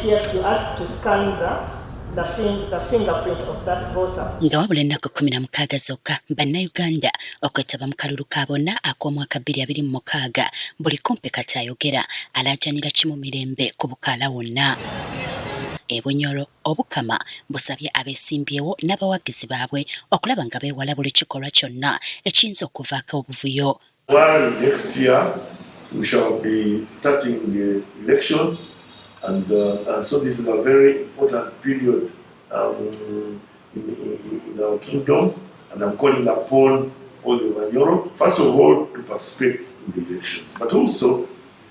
yes, you ask to scan the fingerprint of that voter. Nga wabula ennaku 16 zokka bannayuganda okwetaba mu kalulu ka bonna ak'omwaka 2026 buli kumpi kati ayogera alaajanira kimu Mirembe ku bukaala wonna. Bunyoro Obukama busabye abeesimbyewo n'abawagizi baabwe okulaba nga beewala buli kikolwa kyonna ekiyinza okuvaako obuvuyo. Well, next year we shall be starting the elections. And so this is a very important period in our kingdom, and I'm calling upon all the Bunyoro, first of all, to participate in the elections, but also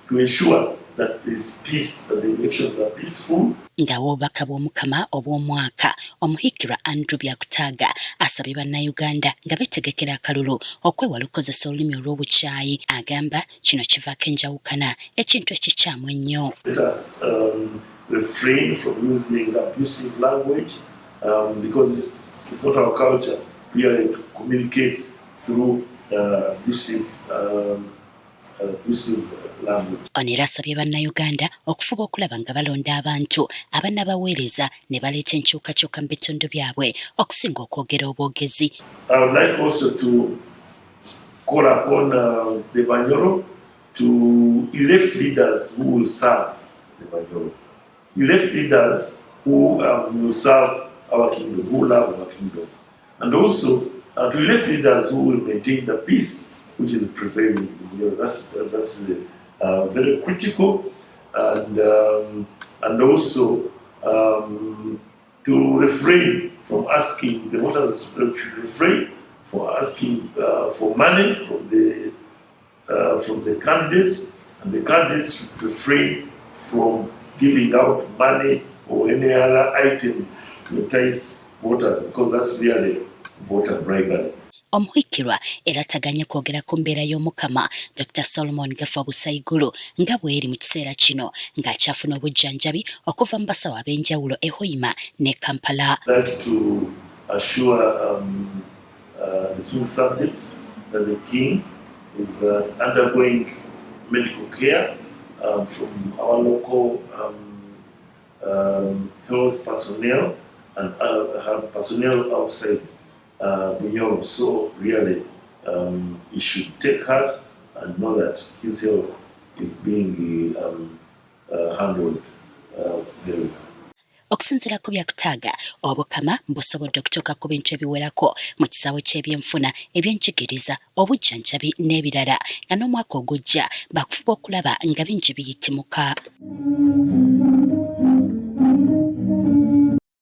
to ensure that there is peace, that the elections are peaceful. Nga obubaka bw'Omukama obw'omwaka, Omuhikirwa Andrew Byakutaaga asabye bannayuganda nga beetegekera akalulu okwewala okukozesa olulimi olw'obukyayi. Agamba kino kivaako enjawukana ekintu ekikyamu ennyo. Let us refrain from using abusive language because it's not our culture really to communicate through abusive language. Ono era asabye bannayuganda okufuba okulaba nga balonda abantu abannabaweereza ne baleeta enkyukakyuka mu bitundu byabwe okusinga okwogera obwogezi. I would like also to call upon the Bunyoro to elect leaders who will serve the Bunyoro. Elect leaders who will serve our kingdom, who love our kingdom. And also to elect leaders who will maintain the peace which is prevailing. That's very critical, and also to refrain from asking, the voters should refrain for asking for money from the candidates, and the candidates should refrain from giving out money or any other items to entice voters, because that's really voter bribery. Omuhikirwa era tagaanye kwogera ku mbeera y'Omukama Dr. Solomon Gafa Busaigulu nga bw'eri mu kiseera kino ng'akyafuna obujjanjabi okuva mu basawo ab'enjawulo Hoima ne Kampala. I'd like to assure the king's subjects that the king is undergoing medical care from our local health personnel and personnel outside Bunyoro. So really, he should take heart and know that his health is being handled very well. Okusinziira ku Byakutaaga, Obukama busobodde okutuuka ku bintu ebiwerako mu kisaawe ky'ebyenfuna, ebyenjigiriza, obujjanjabi n'ebirala, nga n'omwaka ogujja bakufuba okulaba nga bingi biyitimuka.